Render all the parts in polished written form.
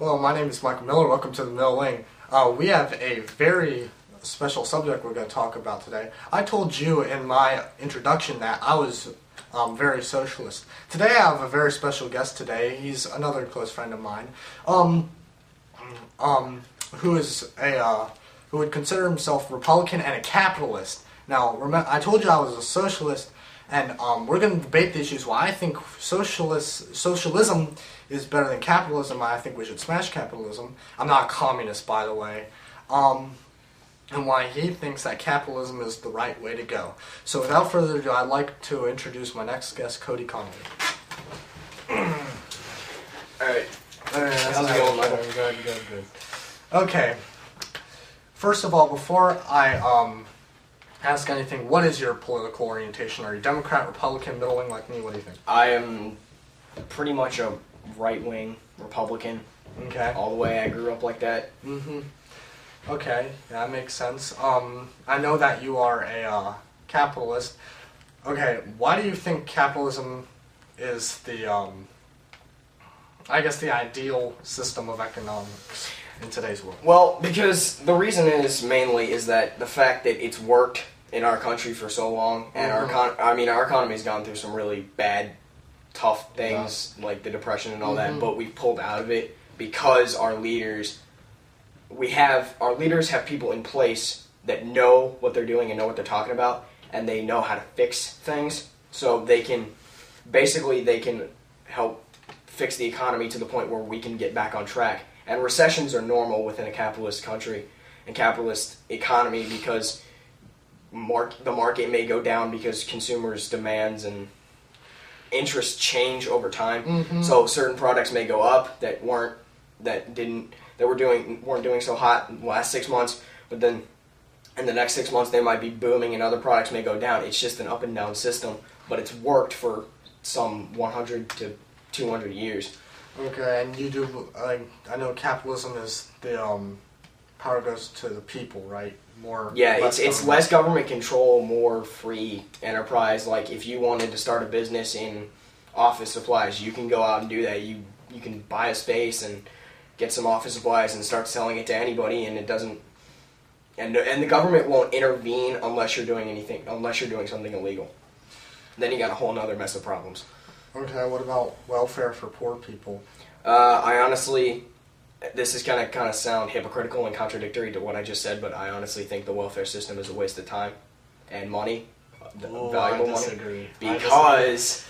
Well, my name is Michael Miller. Welcome to the Mill Wing. We have a very special subject we're going to talk about today. I told you in my introduction that I was very socialist. Today I have a very special guest today. He's another close friend of mine, who would consider himself Republican and a capitalist. Now, remember, I told you I was a socialist, and we're going to debate the issues why I think socialism is better than capitalism. I think we should smash capitalism. I'm not a communist, by the way. And why he thinks that capitalism is the right way to go. So without further ado, I'd like to introduce my next guest, Cody Connely. Alright. How's it going, Michael? Good. Okay. First of all, before I ask anything, what is your political orientation? Are you Democrat, Republican, middle wing like me? What do you think? I am pretty much a right-wing Republican. Okay. All the way. I grew up like that. Mm-hmm. Okay, yeah, that makes sense. I know that you are a capitalist. Okay, why do you think capitalism is the, I guess the ideal system of economics in today's world? Well, because the reason is that the fact that it's worked in our country for so long, and our economy's gone through some really bad, tough things like the Depression and all that, but we've pulled out of it because our leaders have people in place that know what they're doing and know what they're talking about, and they know how to fix things, so they can help fix the economy to the point where we can get back on track. And recessions are normal within a capitalist country and capitalist economy because the market may go down because consumers' demands and interests change over time. Mm-hmm. So certain products may go up that weren't doing so hot in the last 6 months, but then in the next 6 months they might be booming and other products may go down. It's just an up and down system, but it's worked for some 100 to 200 years. Okay, and you do, I know capitalism is the power goes to the people, right? It's less government control, more free enterprise. Like if you wanted to start a business in office supplies, you can go out and do that. You can buy a space and get some office supplies and start selling it to anybody, and it doesn't. And the government won't intervene unless you're doing something illegal. Then you got a whole nother mess of problems. Okay, what about welfare for poor people? I honestly, this is kind of sound hypocritical and contradictory to what I just said, but I honestly think the welfare system is a waste of time and money, valuable money, because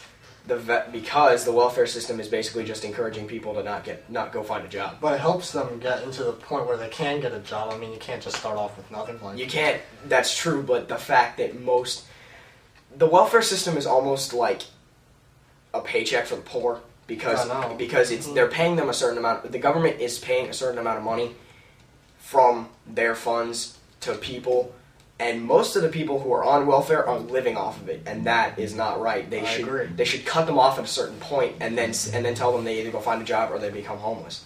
the welfare system is basically just encouraging people to not go find a job. But it helps them get into the point where they can get a job. I mean, you can't just start off with nothing. You can't. That's true, but the fact that the welfare system is almost like a paycheck for the poor because they're paying them a certain amount. The government is paying a certain amount of money from their funds to people. And most of the people who are on welfare are living off of it, and that is not right. They should cut them off at a certain point, and then tell them they either go find a job or they become homeless.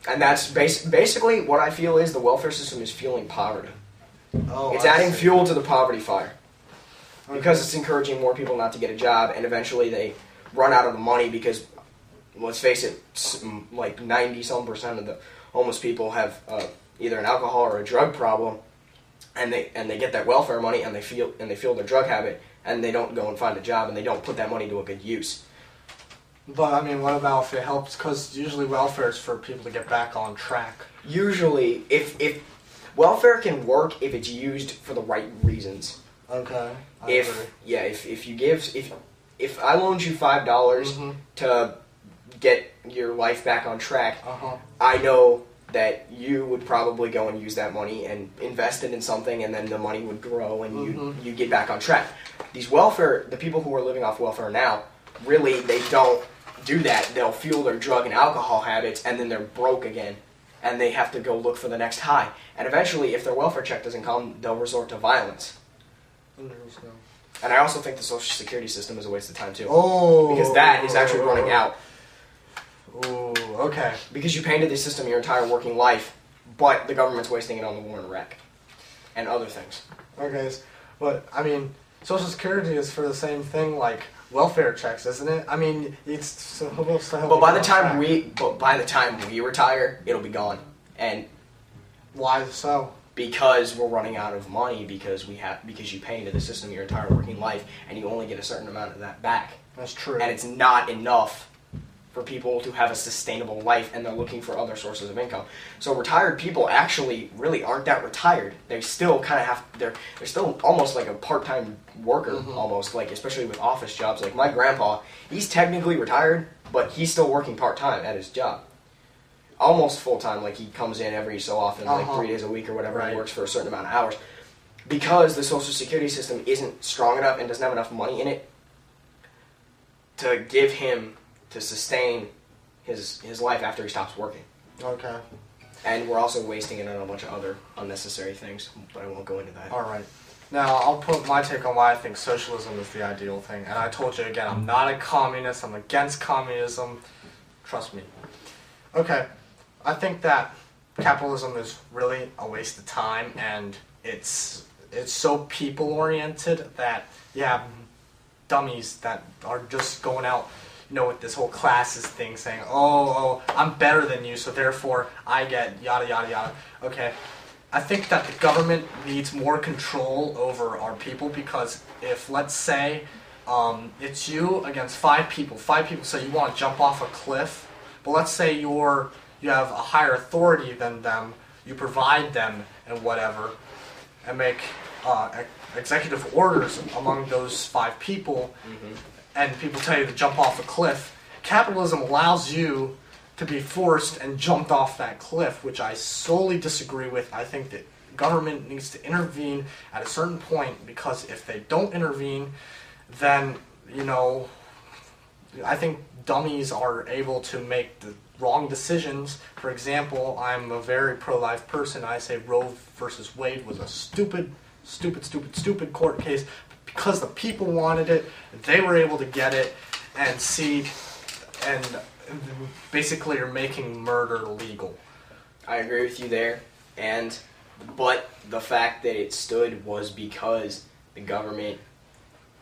And that's basically what I feel is the welfare system is fueling poverty. It's adding fuel to the poverty fire because it's encouraging more people not to get a job, and eventually they run out of the money because, let's face it, like 90-some% of the homeless people have either an alcohol or a drug problem. And they get that welfare money, and they feel their drug habit, and they don't go and find a job, and they don't put that money to a good use. But I mean, what about if it helps? Because usually welfare is for people to get back on track. Usually, if welfare can work if it's used for the right reasons. Okay. If I loaned you $5 to get your life back on track, I know that you would probably go and use that money and invest it in something, and then the money would grow and you get back on track. The people who are living off welfare now, really, they don't do that. They'll fuel their drug and alcohol habits, and then they're broke again, and they have to go look for the next high. And eventually, if their welfare check doesn't come, they'll resort to violence. And I also think the Social Security system is a waste of time, too. Because that is actually running out. Ooh, okay. Because you painted this system your entire working life, but the government's wasting it on the war in Iraq and other things. Okay, but I mean, Social Security is for the same thing. Like, welfare checks, isn't it? I mean, it's supposed to help. But by the time we retire, it'll be gone. And why so? Because we're running out of money because you pay into the system your entire working life, and you only get a certain amount of that back. That's true. And it's not enough for people to have a sustainable life, and they're looking for other sources of income. So retired people actually really aren't that retired. They still kind of they're still almost like a part-time worker, almost, like, especially with office jobs. Like my grandpa, he's technically retired, but he's still working part-time at his job. Almost full-time, like he comes in every so often, like 3 days a week or whatever, and works for a certain amount of hours. Because the Social Security system isn't strong enough and doesn't have enough money in it to give him, to sustain his life after he stops working. Okay. And we're also wasting it on a bunch of other unnecessary things, but I won't go into that. Alright. Now, I'll put my take on why I think socialism is the ideal thing. And I told you again, I'm not a communist, I'm against communism. Trust me. Okay. I think that capitalism is really a waste of time, and it's so people-oriented that you have dummies that are just going out, with this whole classes thing, saying, oh, I'm better than you, so therefore I get yada, yada, yada. Okay, I think that the government needs more control over our people, because if, let's say, it's you against five people say you want to jump off a cliff, but let's say you have a higher authority than them, you provide them and whatever, and make executive orders among those 5 people, and people tell you to jump off a cliff. Capitalism allows you to be forced and jumped off that cliff, which I solely disagree with. I think that government needs to intervene at a certain point, because if they don't intervene, then, I think dummies are able to make the wrong decisions. For example, I'm a very pro-life person. I say Roe versus Wade was a stupid court case. Because the people wanted it, they were able to get it, and basically are making murder legal. I agree with you there, but the fact that it stood was because the government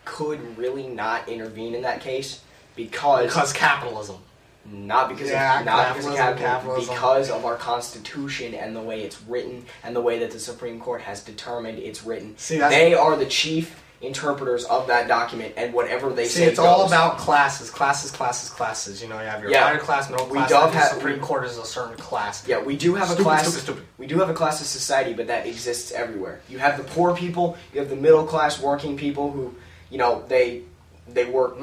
could really not intervene in that case, because capitalism. Not because of capitalism, because of our Constitution and the way it's written, and the way that the Supreme Court has determined it's written. They are the chief interpreters of that document, and whatever they say it's goes. All about classes. You have your higher class, middle class, and the Supreme Court is a certain class. Yeah, we do have a class. We do have a class of society, but that exists everywhere. You have the poor people, you have the middle class working people who, they work,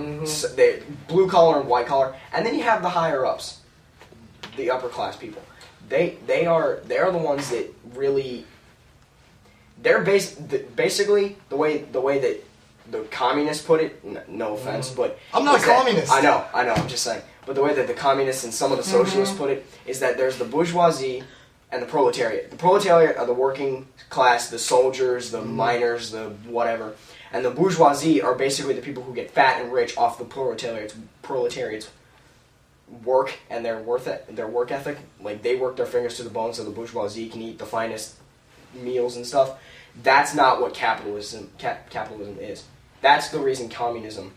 they blue collar and white collar, and then you have the higher ups, the upper class people. They are the ones that really. They're basically the way that the communists put it. No offense, but I'm not a communist. I know. I'm just saying. But the way that the communists and some of the socialists put it is that there's the bourgeoisie and the proletariat. The proletariat are the working class, the soldiers, the miners, the whatever. And the bourgeoisie are basically the people who get fat and rich off the proletariat's work and their work ethic. Like, they work their fingers to the bone so the bourgeoisie can eat the finest meals and stuff. That's not what capitalism is. That's the reason communism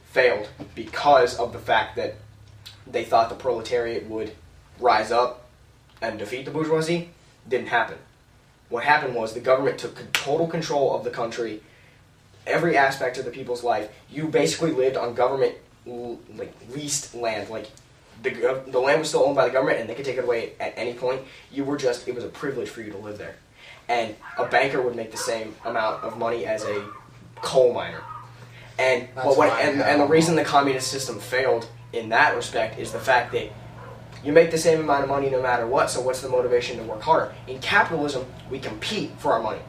failed, because of the fact that they thought the proletariat would rise up and defeat the bourgeoisie. Didn't happen. What happened was the government took total control of the country, every aspect of the people's life. You basically lived on government leased land. Like, the land was still owned by the government, and they could take it away at any point. It was a privilege for you to live there. And a banker would make the same amount of money as a coal miner. And the reason the communist system failed in that respect is the fact that you make the same amount of money no matter what, so what's the motivation to work harder? In capitalism, we compete for our money.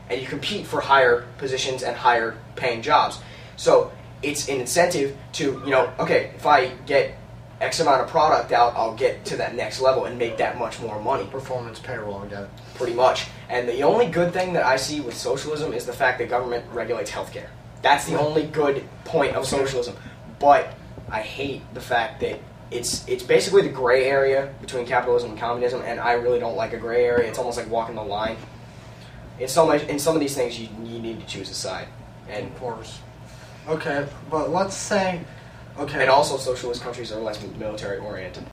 And you compete for higher positions and higher paying jobs. So it's an incentive to, okay, if I get X amount of product out, I'll get to that next level and make that much more money. Performance payroll, I get it. Pretty much. And the only good thing that I see with socialism is the fact that government regulates healthcare. That's the only good point of socialism. But I hate the fact that it's basically the gray area between capitalism and communism, and I really don't like a gray area. It's almost like walking the line. In some of these things, you need to choose a side. And of course. Okay, but let's say... Okay. And also socialist countries are less military oriented.